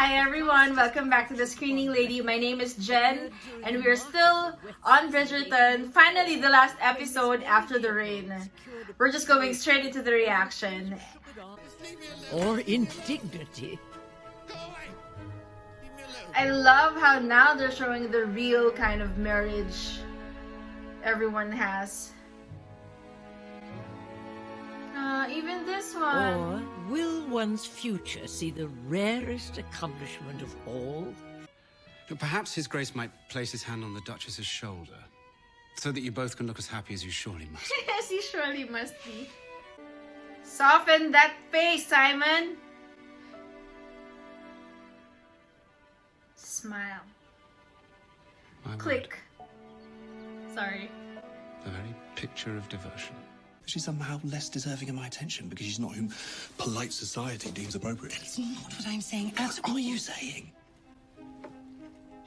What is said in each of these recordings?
Hi everyone, welcome back to the Screening Lady. My name is Jen and we are still on Bridgerton. Finally, the last episode after the rain. We're just going straight into the reaction. Or indignity. I love how now they're showing the real kind of marriage everyone has. Even this one. Or will one's future see the rarest accomplishment of all? Perhaps His Grace might place his hand on the Duchess's shoulder, so that you both can look as happy as you surely must. Yes, you surely must be. Soften that face, Simon. Smile. My Click. Sorry. word, the very picture of devotion. She's somehow less deserving of my attention because she's not whom polite society deems appropriate. It's not what I'm saying at What are you saying?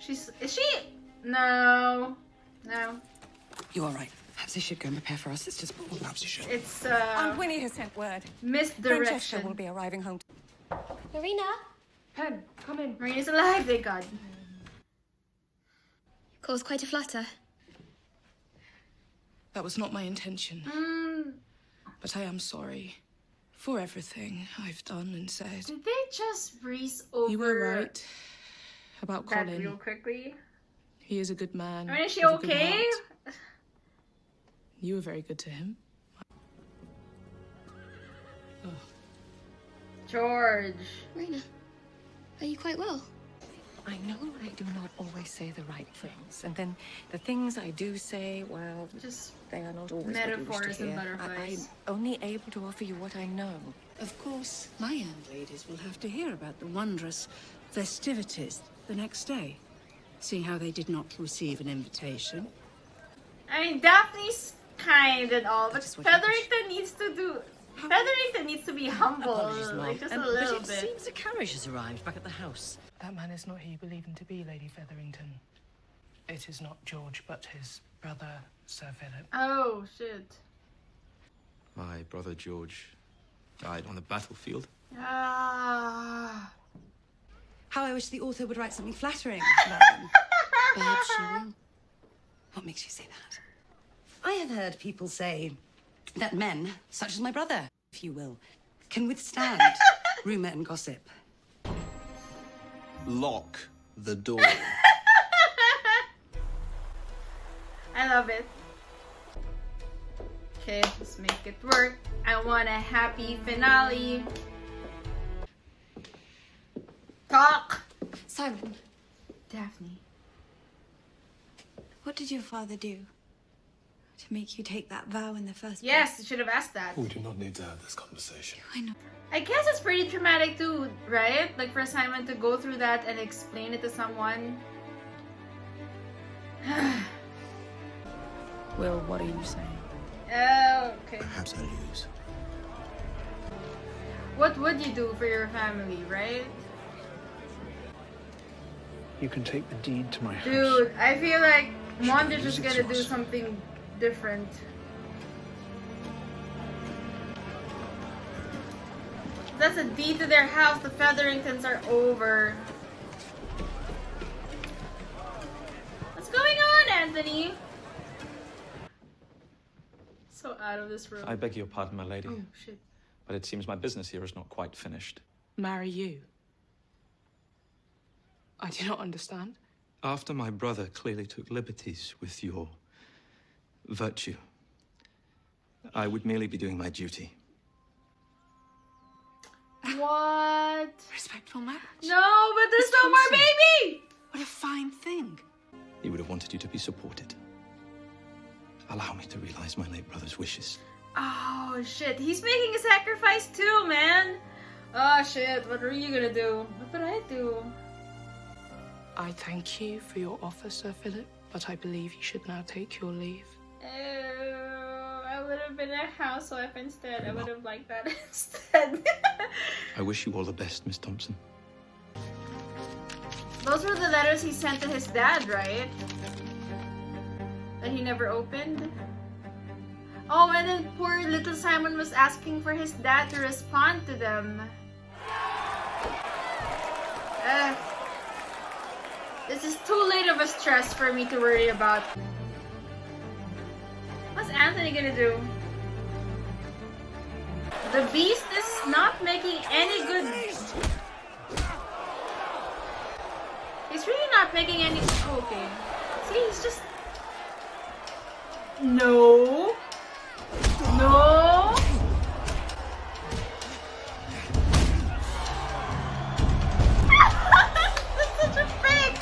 Is she? No. No. You are right. Perhaps I should go and prepare for our sister's ball. Perhaps you should. It's, Aunt Winnie has sent word. Francesca misdirection. will be arriving home. Marina? Pen, come in. Marina's alive, thank God. Caused quite a flutter. That was not my intention. But I am sorry for everything I've done and said. Did they just breeze over You were right about that Colin. real quickly? He is a good man. I mean, is she with a good okay? heart. You were very good to him. George. Marina, are you quite well? I know I do not always say the right things. And then the things I do say, well, Just they are not always what you wish metaphors to and hear. butterflies. I'm only able to offer you what I know. Of course, my young ladies will have to hear about the wondrous festivities the next day, seeing how they did not receive an invitation. I mean, Daphne's kind and all, but is what I wish. Featherington needs to do. Featherington needs to be humble, Apologies, Mom. like just a But little it bit. seems a carriage has arrived back at the house. That man is not who you believe him to be, Lady Featherington. It is not George, but his brother, Sir Philip. Oh shit. My brother George died on the battlefield. Ah. How I wish the author would write something flattering about them. Perhaps she will. What makes you say that? I have heard people say that men, such as my brother, if you will, can withstand rumour and gossip. Lock the door. I love it. Okay, let's make it work. I want a happy finale. Talk! Simon, Daphne. what did your father do to make you take that vow in the first place? Yes, you should have asked that. We do not need to have this conversation. I know. I guess it's pretty traumatic too, right? Like for Simon to go through that and explain it to someone. Will, what are you saying? Oh, okay. Perhaps I lose. What would you do for your family, right? You can take the deed to my house. Dude, I feel like Mondage is use it gonna to do us. something different. That's a deed to their house. The Featheringtons are over. What's going on, Anthony? So out of this room. I beg your pardon, my lady, Oh, shit. but it seems my business here is not quite finished. Marry you? I do not understand. After my brother clearly took liberties with your virtue, I would merely be doing my duty. What? Respectful marriage. No, but there's no more Thompson. baby! What a fine thing. He would have wanted you to be supported. Allow me to realize my late brother's wishes. Oh, shit. He's making a sacrifice too, man. Oh, shit. What are you gonna do? What would I do? I thank you for your offer, Sir Philip, but I believe you should now take your leave. I would have been a housewife instead. I would have liked that instead. I wish you all the best, Miss Thompson. Those were the letters he sent to his dad, right? That he never opened? Oh, and then poor little Simon was asking for his dad to respond to them. This is too late of a stress for me to worry about. What's Anthony gonna do? The beast is not making any good. He's really not making any. Okay. See, he's just. No. No. That's such a pig.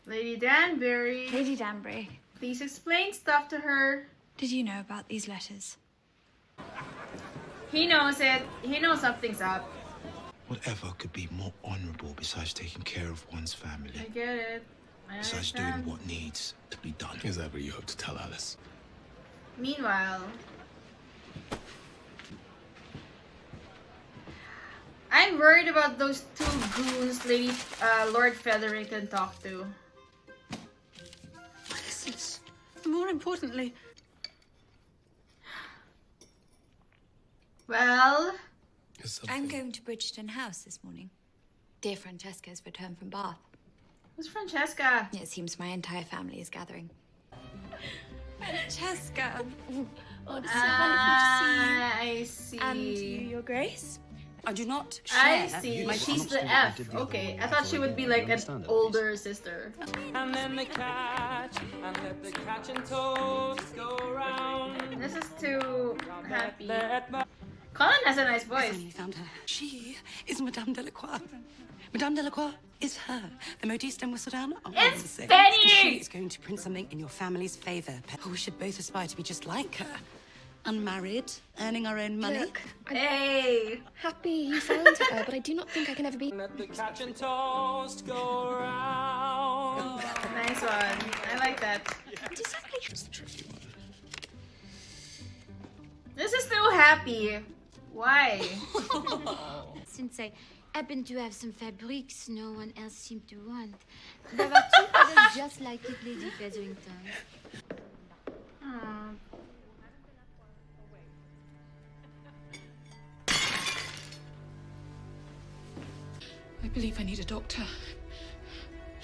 Lady Danbury. Lady Danbury, Please explain stuff to her. did you know about these letters? He knows it. He knows something's up. Whatever could be more honorable besides taking care of one's family? I get it. I Besides doing understand. what needs to be done. Is that what you hope to tell Alice? Meanwhile, I'm worried about those two goons Lord Featherington talked to. What is this? More importantly, Well, I'm going to Bridgerton House this morning. Dear Francesca's returned from Bath. who's Francesca? It seems my entire family is gathering. Francesca! Oh, it's so I see. wonderful to see you. And you, Your Grace? I do not I share. see. my She's the honesty. F. Okay, I thought she would be like an older sister. And then they catch, and let the catch and toast go round. This is too happy. Colin has a nice I voice. finally found her. She is Madame Delacroix. Madame Delacroix is her. The modiste and whistle down. Oh, It's I Penny! She is going to print something in your family's favour. Oh, we should both aspire to be just like her. Unmarried, earning our own money. Look, I'm Hey! happy you found her, but I do not think I can ever be. Let the catch and toast go round. Nice one. I like that. Just a tricky one. This is too happy. Why? Since I happen to have some fabrics no one else seemed to want, there are two others just like it, Lady Featherington. Hmm. I believe I need a doctor.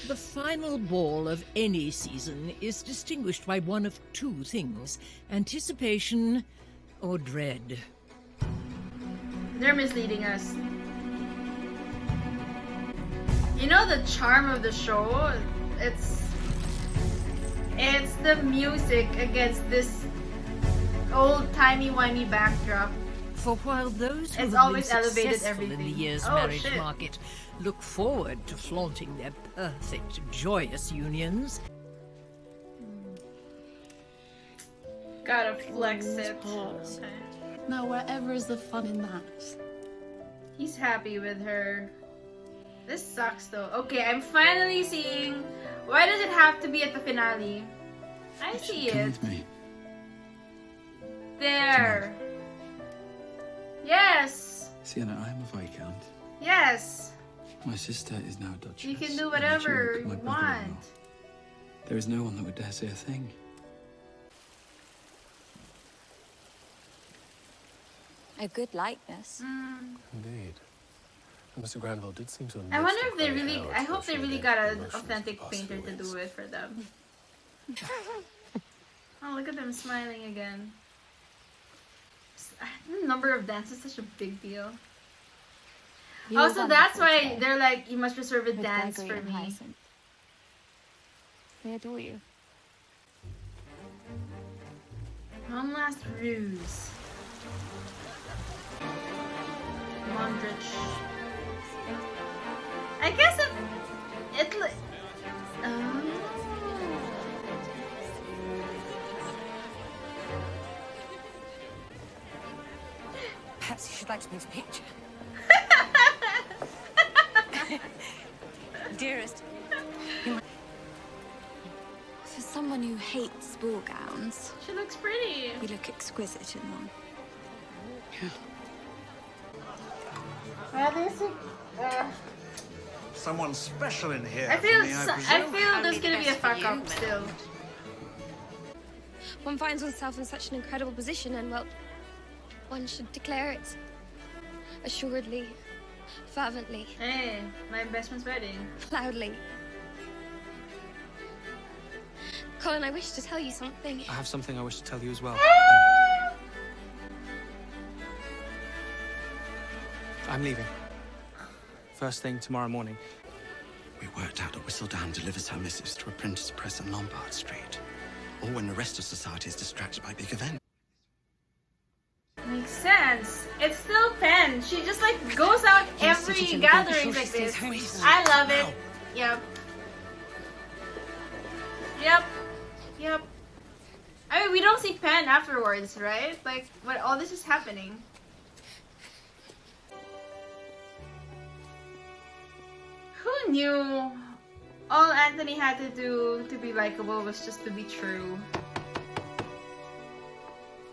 The final ball of any season is distinguished by one of two things: anticipation or dread. They're misleading us. You know the charm of the show? It's the music against this old timey-wimey backdrop. For while those who It's have always been elevated successful in the everything. year's Oh, marriage shit. market look forward to flaunting their perfect, joyous unions, Gotta flex it. Okay. Now, wherever is the fun in that? He's happy with her. This sucks though. Okay, I'm finally seeing. Why does it have to be at the finale? I see Come it. with me. There. Yes. Sienna, I am a Viscount. Yes. My sister is now Duchess. You can do and whatever Duke, my you brother-in-law. want. There is no one that would dare say a thing. A good likeness. Indeed. Mr. Granville did seem to have I wonder mixed if they the grey really. hair I with hope they the really shaded got an emotions authentic of painter to possible do it for them. Oh, look at them smiling again. The number of dances is such a big deal. You were So that's wonderful why today. they're like, you must reserve a With dance Gregory for and me. Hyacinth. They adore you. One last ruse. Mondrich. I guess it Perhaps you should like to paint a picture. Dearest. For someone who hates ball gowns, She looks pretty. you look exquisite in one. Someone special in here. I feel for me, I presume? feel there's gonna be a fuck up still. One finds oneself in such an incredible position, and well, one should declare it. Assuredly, fervently, Hey, my best friend's wedding. loudly. Colin, I wish to tell you something. I have something I wish to tell you as well. I'm leaving. First thing tomorrow morning. We worked out that Whistledown delivers her missives to a printer's press on Lombard Street, or when the rest of society is distracted by big events. Makes sense. It's still Pen. She just like goes out every gathering like this. I love it. Yep. Yep. Yep. I mean, we don't see Pen afterwards, right? Like, when all this is happening. Who knew all Anthony had to do to be likable was just to be true?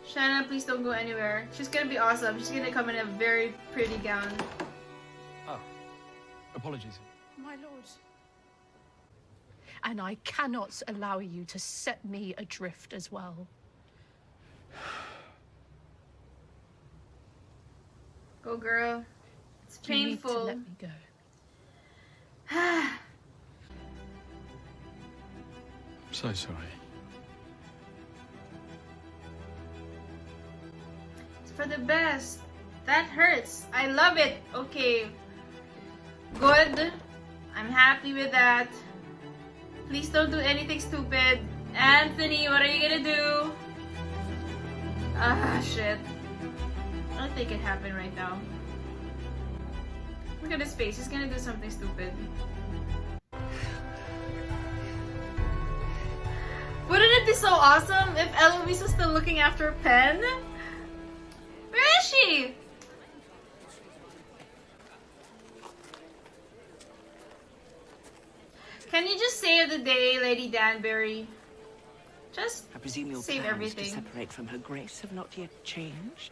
Shanna, please don't go anywhere. She's gonna be awesome. She's gonna come in a very pretty gown. Oh, apologies. My lord. And I cannot allow you to set me adrift as well. Go, girl. It's painful. You need to let me go. So sorry. It's for the best. That hurts. I love it. Okay. Good. I'm happy with that. Please don't do anything stupid. Anthony, what are you gonna do? Ah, shit. I don't think it happened right now. Look at his face. He's gonna do something stupid. Wouldn't it be so awesome if Eloise was still looking after Pen? Where is she? Can you just save the day, Lady Danbury? Just I presume your save plans everything. to separate from her grace have not yet changed.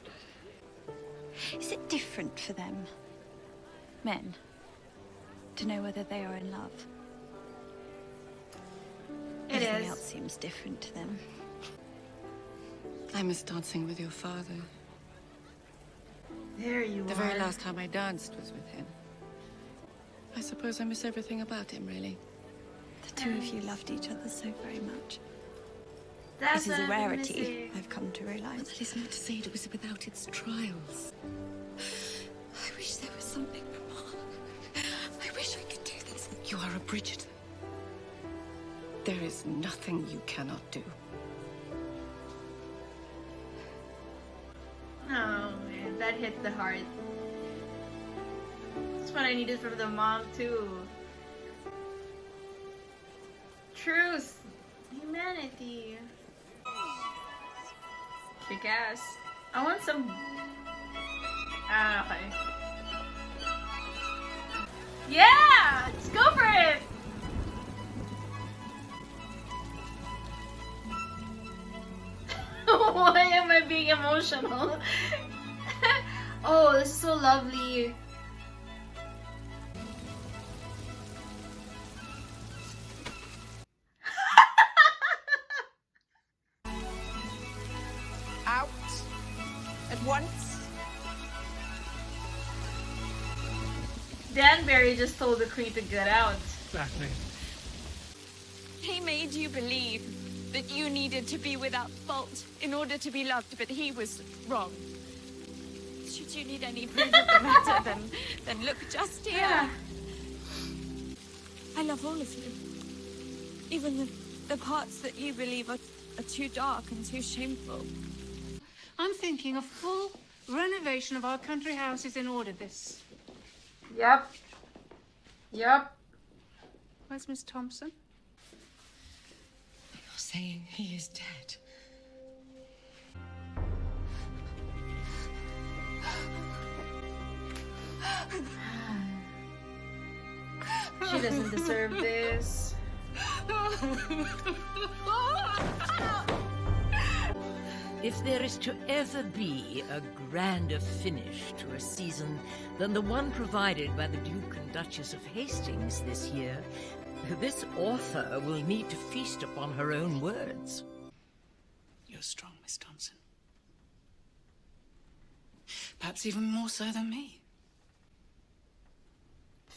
Is it different for them, men, to know whether they are in love? It Everything is. else seems different to them. I miss dancing with your father. There you The are. very last time I danced was with him. I suppose I miss everything about him, really. The two of you loved each other so very much. That's It is what a I've been rarity, missing. I've come to realize. But that is not to say it was without its trials. I wish there was something more. I wish I could do this. You are a Bridgerton. There is nothing you cannot do. Oh man, that hit the heart. That's what I needed from the mom too. Truth, humanity, kick ass. I want some. Ah, okay. Yeah, let's go for it. Why am I being emotional? Oh, this is so lovely. Out at once. Danbury just told the queen to get out. Exactly. He made you believe that you needed to be without fault in order to be loved, but he was wrong. Should you need any proof of the matter, then look just here. Yeah. I love all of you. Even the parts that you believe are too dark and too shameful. I'm thinking a full renovation of our country house is in order this. Yep. Yep. Where's Miss Thompson? You're saying he is dead. She doesn't deserve this. If there is to ever be a grander finish to a season than the one provided by the Duke and Duchess of Hastings this year, this author will need to feast upon her own words. You're strong, Miss Thompson. Perhaps even more so than me.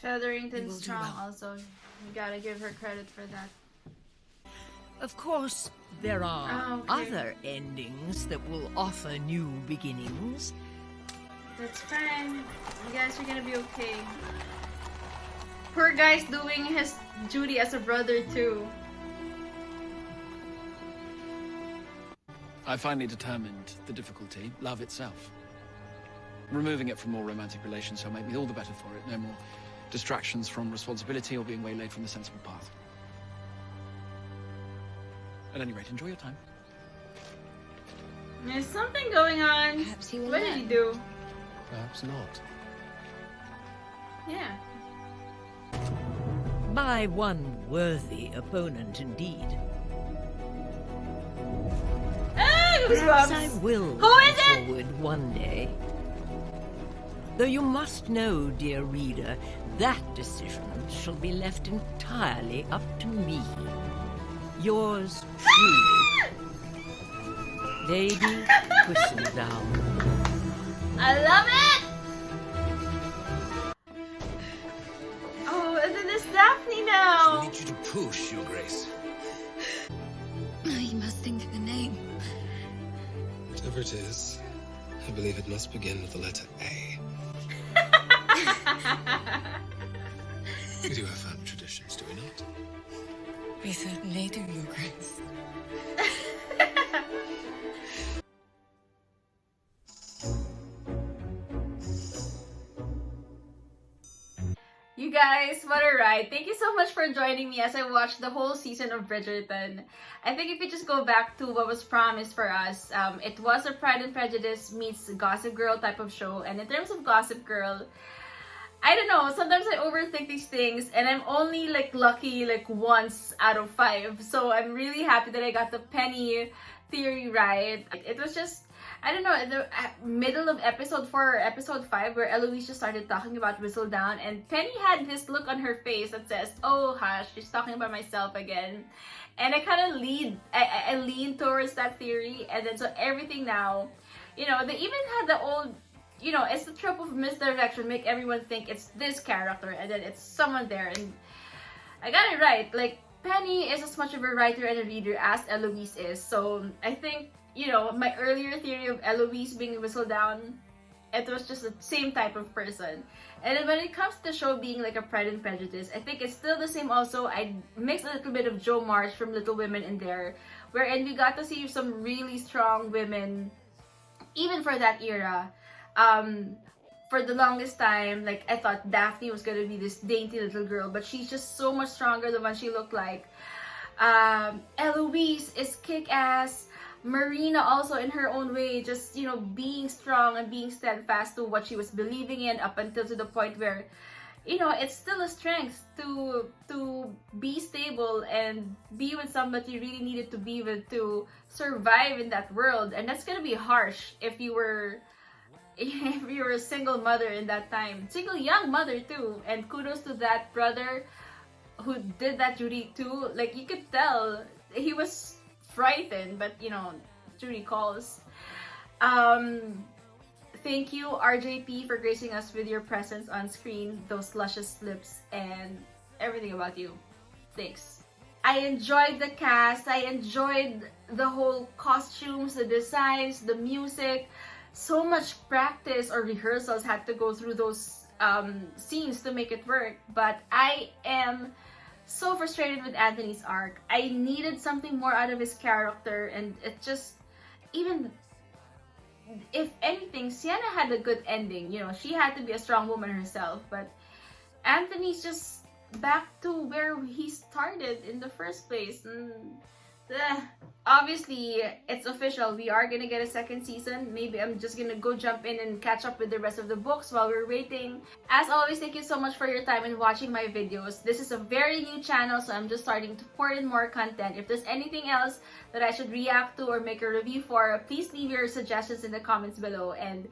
You will Featherington's do strong well. also. You gotta give her credit for that. Of course, there are okay. other endings that will offer new beginnings. That's fine. You guys are gonna be okay. Poor guy's doing his duty as a brother too. I finally determined the difficulty, love itself. Removing it from more romantic relations shall make me all the better for it. No more distractions from responsibility or being waylaid from the sensible path. At any rate, enjoy your time. There's something going on. Perhaps he will What did learn. he do? Perhaps not. Yeah. By one worthy opponent indeed. Ah, Perhaps I goosebumps. will Who come is it? forward one day. Though you must know, dear reader, that decision shall be left entirely up to me. Yours truly, Lady Whistledown. I love it! Oh, and then there's Daphne now. I need you to push, Your Grace. You must think of the name. Whatever it is, I believe it must begin with the letter A. We do have family traditions, do we not? We certainly do, Your Grace. You guys, what a ride. Thank you so much for joining me as I watched the whole season of Bridgerton. I think if we just go back to what was promised for us, it was a Pride and Prejudice meets Gossip Girl type of show. And in terms of Gossip Girl, I don't know, sometimes I overthink these things and I'm only like lucky like once out of 5. So I'm really happy that I got the Penny theory right. It was just, I don't know, in the middle of episode 4 or episode 5 where Eloise just started talking about Whistledown and Penny had this look on her face that says, oh hush, she's talking about myself again. And I kind of lean towards that theory, and then so everything now, you know, they even had the old, you know, it's the trope of misdirection, make everyone think it's this character and then it's someone there, and I got it right. Like, Penny is as much of a writer and a reader as Eloise is, so I think, you know, my earlier theory of Eloise being Whistledown, it was just the same type of person. And then when it comes to the show being like a Pride and Prejudice, I think it's still the same also. I mixed a little bit of Jo March from Little Women in there, wherein we got to see some really strong women, even for that era. For the longest time, like, I thought Daphne was gonna be this dainty little girl, but she's just so much stronger than what she looked like. Eloise is kick-ass. Marina also in her own way, just, you know, being strong and being steadfast to what she was believing in up until to the point where, you know, it's still a strength to be stable and be with somebody you really needed to be with to survive in that world. And that's gonna be harsh if you were a single mother in that time, single young mother too. And kudos to that brother who did that duty too. Like, you could tell he was frightened, but you know, duty calls. Thank you, RJP, for gracing us with your presence on screen, those luscious lips, and everything about you. Thanks. I enjoyed the cast. I enjoyed the whole costumes, the designs, the music. So much practice or rehearsals had to go through those scenes to make it work. But I am so frustrated with Anthony's arc. I needed something more out of his character, and it just, even if anything, Sienna had a good ending. You know, she had to be a strong woman herself, but Anthony's just back to where he started in the first place. Obviously, it's official. We are gonna get a second season. Maybe I'm just gonna go jump in and catch up with the rest of the books while we're waiting. As always, thank you so much for your time in watching my videos. This is a very new channel, so I'm just starting to pour in more content. If there's anything else that I should react to or make a review for, please leave your suggestions in the comments below. And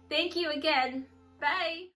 thank you again. Bye!